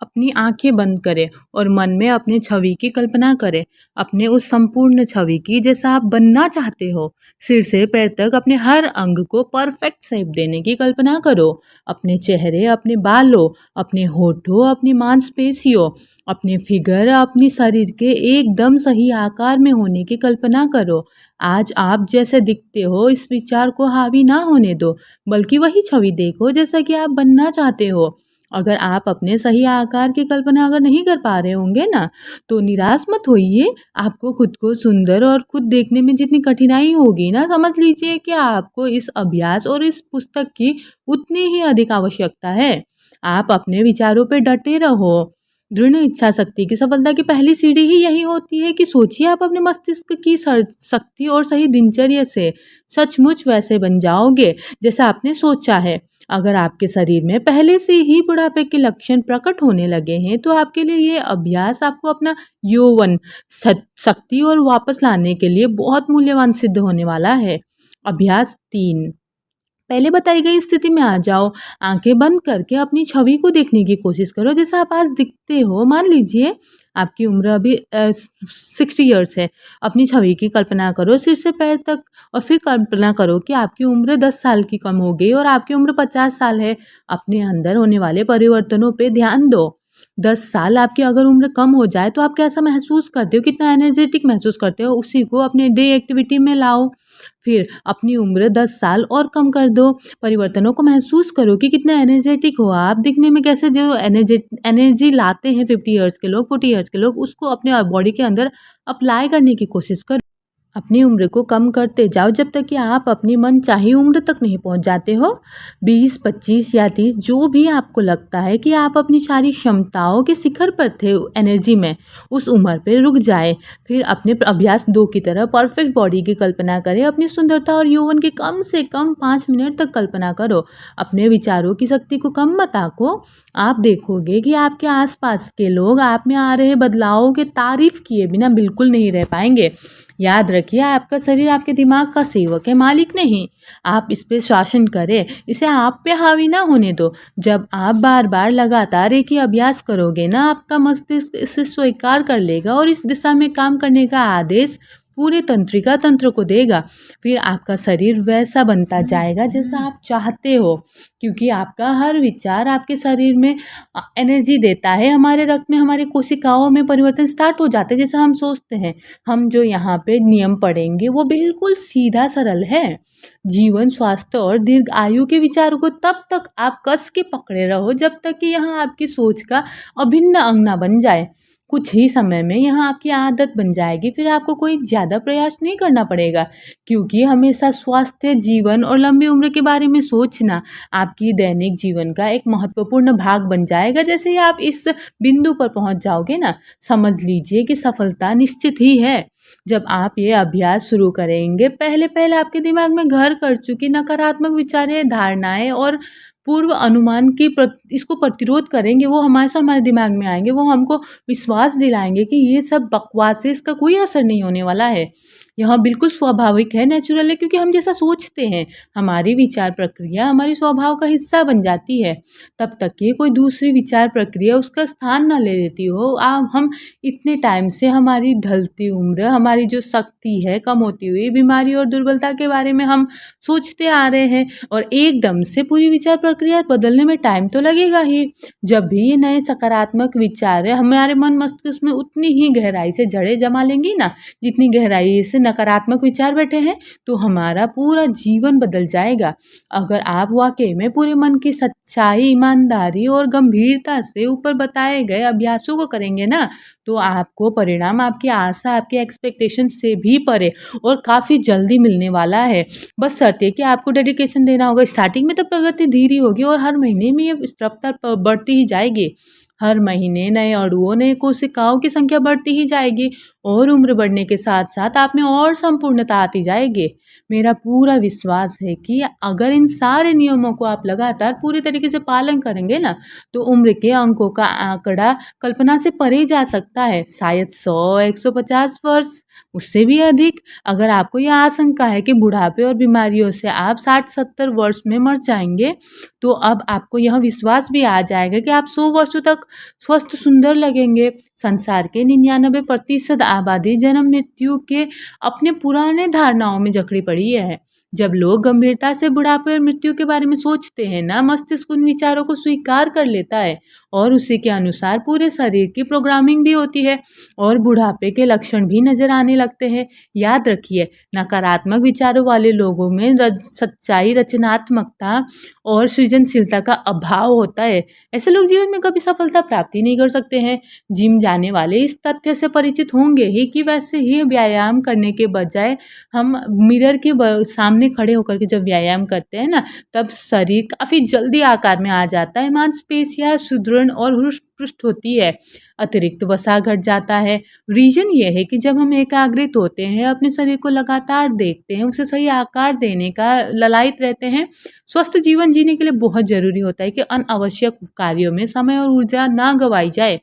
अपनी आंखें बंद करें और मन में अपने छवि की कल्पना करें, अपने उस संपूर्ण छवि की जैसा आप बनना चाहते हो। सिर से पैर तक अपने हर अंग को परफेक्ट शेप देने की कल्पना करो। अपने चेहरे, अपने बालों, अपने होठों, अपनी मांसपेशियों, अपने फिगर, अपनी शरीर के एकदम सही आकार में होने की कल्पना करो। आज आप जैसे दिखते हो इस विचार को हावी ना होने दो, बल्कि वही छवि देखो जैसा कि आप बनना चाहते हो। अगर आप अपने सही आकार की कल्पना अगर नहीं कर पा रहे होंगे ना, तो निराश मत होइए। आपको खुद को सुंदर और खुद देखने में जितनी कठिनाई होगी ना, समझ लीजिए कि आपको इस अभ्यास और इस पुस्तक की उतनी ही अधिक आवश्यकता है। आप अपने विचारों पे डटे रहो। दृढ़ इच्छा शक्ति की सफलता की पहली सीढ़ी ही यही होती है कि सोचिए आप अपने मस्तिष्क की शक्ति और सही दिनचर्या से सचमुच वैसे बन जाओगे जैसा आपने सोचा है। अगर आपके शरीर में पहले से ही बुढ़ापे के लक्षण प्रकट होने लगे हैं, तो आपके लिए ये अभ्यास आपको अपना यौवन, शक्ति और वापस लाने के लिए बहुत मूल्यवान सिद्ध होने वाला है। अभ्यास 3, पहले बताई गई स्थिति में आ जाओ। आंखें बंद करके अपनी छवि को देखने की कोशिश करो जैसा आप आज दिखते हो। मान लीजिए आपकी उम्र अभी 60 ईयर्स है। अपनी छवि की कल्पना करो सिर से पैर तक, और फिर कल्पना करो कि आपकी उम्र 10 साल की कम हो गई और आपकी उम्र 50 साल है। अपने अंदर होने वाले परिवर्तनों पे ध्यान दो। 10 साल आपकी अगर उम्र कम हो जाए तो आप कैसा महसूस करते हो, कितना एनर्जेटिक महसूस करते हो, उसी को अपने डे एक्टिविटी में लाओ। फिर अपनी उम्र 10 साल और कम कर दो। परिवर्तनों को महसूस करो कि कितना एनर्जेटिक हो आप दिखने में, कैसे जो एनर्जी लाते हैं 50 ईयर्स के लोग, 40 ईयर्स के लोग, उसको अपने बॉडी के अंदर अप्लाई करने की कोशिश करो। अपनी उम्र को कम करते जाओ जब तक कि आप अपनी मनचाही उम्र तक नहीं पहुंच जाते हो। 20, 25 या 30, जो भी आपको लगता है कि आप अपनी सारी क्षमताओं के शिखर पर थे एनर्जी में, उस उम्र पे रुक जाए। फिर अपने अभ्यास 2 की तरह परफेक्ट बॉडी की कल्पना करें। अपनी सुंदरता और यौवन की कम से कम 5 मिनट तक कल्पना करो। अपने विचारों की शक्ति को कम मत आंको। आप देखोगे कि आपके आसपास के लोग आप में आ रहे बदलावों के तारीफ किए बिना बिल्कुल नहीं रह पाएंगे। याद रखिए, आपका शरीर आपके दिमाग का सेवक है, मालिक नहीं। आप इस पे शासन करें, इसे आप पे हावी ना होने दो। जब आप बार बार लगातार एक ही अभ्यास करोगे ना, आपका मस्तिष्क इसे स्वीकार कर लेगा और इस दिशा में काम करने का आदेश पूरे तंत्रिका तंत्र को देगा। फिर आपका शरीर वैसा बनता जाएगा जैसा आप चाहते हो, क्योंकि आपका हर विचार आपके शरीर में एनर्जी देता है। हमारे रक्त में, हमारे कोशिकाओं में परिवर्तन स्टार्ट हो जाते हैं जैसा हम सोचते हैं। हम जो यहाँ पे नियम पढ़ेंगे वो बिल्कुल सीधा सरल है। जीवन, स्वास्थ्य और दीर्घ आयु के विचारों को तब तक आप कस के पकड़े रहो जब तक कि यहाँ आपकी सोच का अभिन्न अंग ना बन जाए। कुछ ही समय में यहाँ आपकी आदत बन जाएगी। फिर आपको कोई ज़्यादा प्रयास नहीं करना पड़ेगा, क्योंकि हमेशा स्वास्थ्य, जीवन और लंबी उम्र के बारे में सोचना आपकी दैनिक जीवन का एक महत्वपूर्ण भाग बन जाएगा। जैसे ही आप इस बिंदु पर पहुंच जाओगे ना, समझ लीजिए कि सफलता निश्चित ही है। जब आप ये अभ्यास शुरू करेंगे, पहले पहले आपके दिमाग में घर कर चुकी नकारात्मक विचारें, धारणाएं और पूर्व अनुमान की इसको प्रतिरोध करेंगे। वो हमेशा हमारे दिमाग में आएंगे, वो हमको विश्वास दिलाएंगे कि ये सब बकवास है, इसका कोई असर नहीं होने वाला है। यह बिल्कुल स्वाभाविक है, नेचुरल है, क्योंकि हम जैसा सोचते हैं हमारी विचार प्रक्रिया हमारी स्वभाव का हिस्सा बन जाती है। तब तक कि कोई दूसरी विचार प्रक्रिया उसका स्थान न ले लेती हो। हम इतने टाइम से हमारी ढलती उम्र, हमारी जो शक्ति है कम होती हुई, बीमारी और दुर्बलता के बारे में हम सोचते आ रहे हैं, और एकदम से पूरी विचार प्रक्रिया बदलने में टाइम तो लगेगा ही। जब भी ये नए सकारात्मक विचार है हमारे मन मस्तिष्क में उतनी ही गहराई से जड़ें जमा लेंगी ना, जितनी गहराई से नकारात्मक विचार बैठे हैं, तो हमारा पूरा जीवन बदल जाएगा। अगर आप वाकई में पूरे मन की सच्चाई, ईमानदारी और गंभीरता से ऊपर बताए गए अभ्यासों को करेंगे ना, तो आपको परिणाम आपकी आशा, आपकी एक्सपेक्टेशन से भी परे और काफ़ी जल्दी मिलने वाला है। बस शर्त है कि आपको डेडिकेशन देना होगा। स्टार्टिंग में तो प्रगति धीरे होगी और हर महीने में ये रफ्तार बढ़ती ही जाएगी। हर महीने नए अणुओं, नए कोशिकाओं की संख्या बढ़ती ही जाएगी, और उम्र बढ़ने के साथ साथ आप में और संपूर्णता आती जाएगी। मेरा पूरा विश्वास है कि अगर इन सारे नियमों को आप लगातार पूरी तरीके से पालन करेंगे ना, तो उम्र के अंकों का आंकड़ा कल्पना से परे जा सकता है। शायद 100, 150 वर्ष, उससे भी अधिक। अगर आपको यह आशंका है कि बुढ़ापे और बीमारियों से आप 60-70 वर्ष में मर जाएंगे, तो अब आपको यह विश्वास भी आ जाएगा कि आप 100 वर्षों तक स्वस्थ सुंदर लगेंगे। संसार के 99% आबादी जन्म मृत्यु के अपने पुराने धारणाओं में जकड़ी पड़ी है। जब लोग गंभीरता से बुढ़ापे और मृत्यु के बारे में सोचते हैं ना, मस्तिष्क उन विचारों को स्वीकार कर लेता है और उसी के अनुसार पूरे शरीर की प्रोग्रामिंग भी होती है और बुढ़ापे के लक्षण भी नजर आने लगते हैं। याद रखिए, नकारात्मक विचारों वाले लोगों में सच्चाई, रचनात्मकता और सृजनशीलता का अभाव होता है। ऐसे लोग जीवन में कभी सफलता प्राप्त ही नहीं कर सकते हैं। जिम जाने वाले इस तथ्य से परिचित होंगे ही कि वैसे ही व्यायाम करने के बजाय हम मिरर के सामने खड़े होकर के जब व्यायाम करते हैं ना, तब शरीर काफ़ी जल्दी आकार में आ जाता है, मांसपेशियाँ सुदृढ़ और हुष्ट पुष्ट होती है, अतिरिक्त वसा घट जाता है। रीजन ये है कि जब हम एकाग्रित होते हैं, अपने शरीर को लगातार देखते हैं, उसे सही आकार देने का ललायत रहते हैं। स्वस्थ जीवन जीने के लिए बहुत ज़रूरी होता है कि अनावश्यक कार्यों में समय और ऊर्जा ना गंवाई जाए।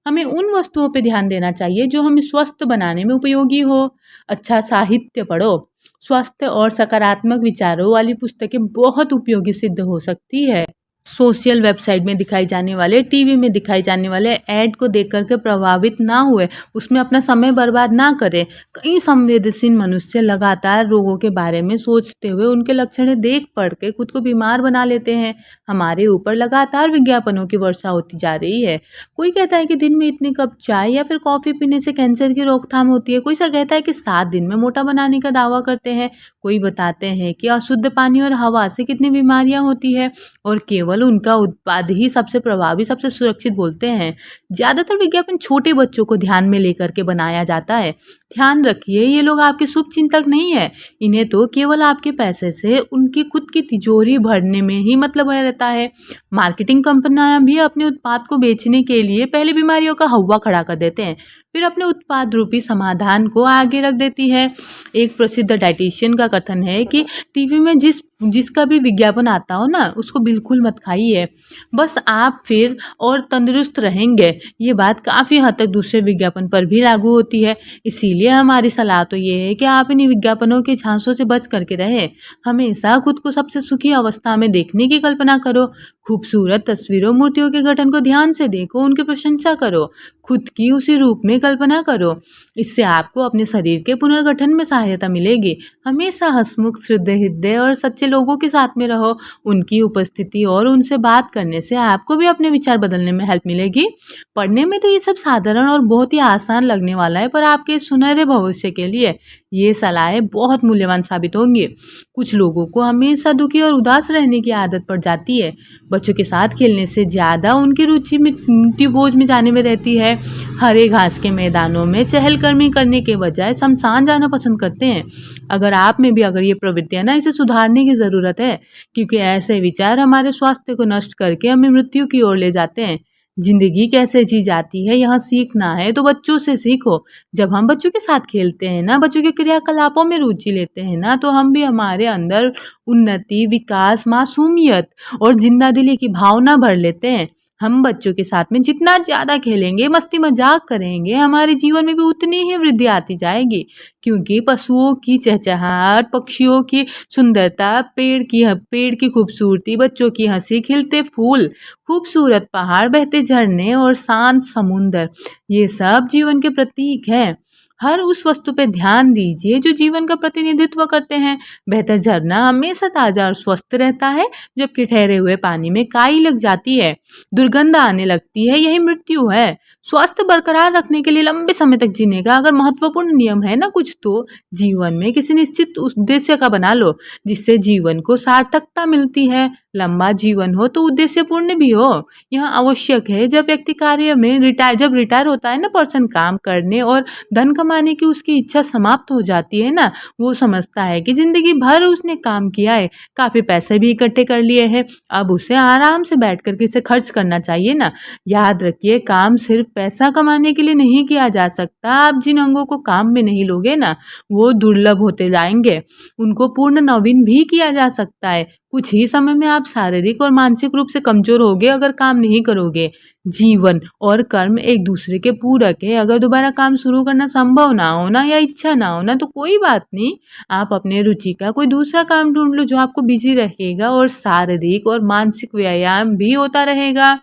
हमें उन वस्तुओं पे ध्यान देना चाहिए जो हमें स्वस्थ बनाने में उपयोगी हो। अच्छा साहित्य पढ़ो। स्वस्थ और सकारात्मक विचारों वाली पुस्तकें बहुत उपयोगी सिद्ध हो सकती है। सोशल वेबसाइट में दिखाई जाने वाले, टीवी में दिखाई जाने वाले ऐड को देख कर के प्रभावित ना हुए, उसमें अपना समय बर्बाद ना करें। कई संवेदनशील मनुष्य लगातार रोगों के बारे में सोचते हुए उनके लक्षण देख पढ़ के खुद को बीमार बना लेते हैं। हमारे ऊपर लगातार विज्ञापनों की वर्षा होती जा रही है। कोई कहता है कि दिन में इतने कप चाय या फिर कॉफ़ी पीने से कैंसर की रोकथाम होती है। कोई सा कहता है कि 7 दिन में मोटा बनाने का दावा करते हैं। कोई बताते हैं कि अशुद्ध पानी और हवा से कितनी बीमारियां होती है और केवल उनका उत्पाद ही सबसे प्रभावी, सबसे सुरक्षित बोलते हैं। ज़्यादातर विज्ञापन छोटे बच्चों को ध्यान में लेकर के बनाया जाता है। ध्यान रखिए, ये लोग आपके शुभ चिंतक नहीं है। इन्हें तो केवल आपके पैसे से उनकी खुद की तिजोरी भरने में ही मतलब रहता है। मार्केटिंग कंपनियां भी अपने उत्पाद को बेचने के लिए पहले बीमारियों का हौवा खड़ा कर देते हैं, फिर अपने उत्पाद रूपी समाधान को आगे रख देती है। एक प्रसिद्ध डाइटिशियन का कथन है कि टीवी में जिसका भी विज्ञापन आता हो ना, उसको बिल्कुल मत खाइए, बस आप फिर और तंदुरुस्त रहेंगे। ये बात काफ़ी हद तक दूसरे विज्ञापन पर भी लागू होती है। इसीलिए हमारी सलाह तो ये है कि आप इन विज्ञापनों के झांसों से बच करके रहें। हमेशा खुद को सबसे सुखी अवस्था में देखने की कल्पना करो। खूबसूरत तस्वीरों, मूर्तियों के गठन को ध्यान से देखो, उनकी प्रशंसा करो, खुद की उसी रूप में कल्पना करो। इससे आपको अपने शरीर के पुनर्गठन में सहायता मिलेगी। हमेशा हंसमुख, हृदय और सच्चे लोगों के साथ में रहो। उनकी उपस्थिति और उनसे बात करने से आपको भी अपने विचार बदलने में हेल्प मिलेगी। पढ़ने में तो ये सब साधारण और बहुत ही आसान लगने वाला है, पर आपके सुनहरे भविष्य के लिए ये सलाहें बहुत मूल्यवान साबित होंगी। कुछ लोगों को हमेशा दुखी और उदास रहने की आदत पड़ जाती है। बच्चों के साथ खेलने से ज़्यादा उनकी रुचि मृत्यु भोज में जाने में रहती है। हरे घास के मैदानों में चहलकदमी करने के बजाय शमशान जाना पसंद करते हैं। अगर आप में भी अगर ये प्रवृत्तियाँ ना, इसे सुधारने की ज़रूरत है, क्योंकि ऐसे विचार हमारे स्वास्थ्य को नष्ट करके हमें मृत्यु की ओर ले जाते हैं। जिंदगी कैसे जी जाती है, यहाँ सीखना है तो बच्चों से सीखो। जब हम बच्चों के साथ खेलते हैं ना, बच्चों के क्रियाकलापों में रुचि लेते हैं ना, तो हम भी हमारे अंदर उन्नति, विकास, मासूमियत और जिंदादिली की भावना भर लेते हैं। हम बच्चों के साथ में जितना ज़्यादा खेलेंगे, मस्ती मजाक करेंगे, हमारे जीवन में भी उतनी ही वृद्धि आती जाएगी। क्योंकि पशुओं की चहचहाट, पक्षियों की सुंदरता, पेड़ की खूबसूरती, बच्चों की हंसी, खिलते फूल, खूबसूरत पहाड़, बहते झरने और शांत समुंदर, ये सब जीवन के प्रतीक हैं। हर उस वस्तु पे ध्यान दीजिए जो जीवन का प्रतिनिधित्व करते हैं। बेहतर झरना हमेशा ताज़ा और स्वस्थ रहता है, जबकि ठहरे हुए पानी में काई लग जाती है, दुर्गंध आने लगती है, यही मृत्यु है। स्वास्थ्य बरकरार रखने के लिए लंबे समय तक जीने का अगर महत्वपूर्ण नियम है ना कुछ, तो जीवन में किसी निश्चित उद्देश्य का बना लो, जिससे जीवन को सार्थकता मिलती है। लंबा जीवन हो तो उद्देश्यपूर्ण भी हो। यह आवश्यक है जब व्यक्ति कार्य में रिटायर होता है ना पर्सन, काम करने और धन कमाने की उसकी इच्छा समाप्त हो जाती है ना, वो समझता है कि जिंदगी भर उसने काम किया है, काफ़ी पैसे भी इकट्ठे कर लिए हैं, अब उसे आराम से बैठ कर के इसे खर्च करना चाहिए ना। याद रखिए, काम सिर्फ पैसा कमाने के लिए नहीं किया जा सकता। आप जिन अंगों को काम में नहीं लोगे ना, वो दुर्लभ होते जाएंगे। उनको पूर्ण नवीन भी किया जा सकता है। कुछ ही समय में आप शारीरिक और मानसिक रूप से कमजोर होगे अगर काम नहीं करोगे। जीवन और कर्म एक दूसरे के पूरक है। अगर दोबारा काम शुरू करना संभव ना हो ना, या इच्छा ना हो ना, तो कोई बात नहीं, आप अपने रुचि का कोई दूसरा काम ढूंढ लो जो आपको बिजी रखेगा और शारीरिक और मानसिक व्यायाम भी होता रहेगा।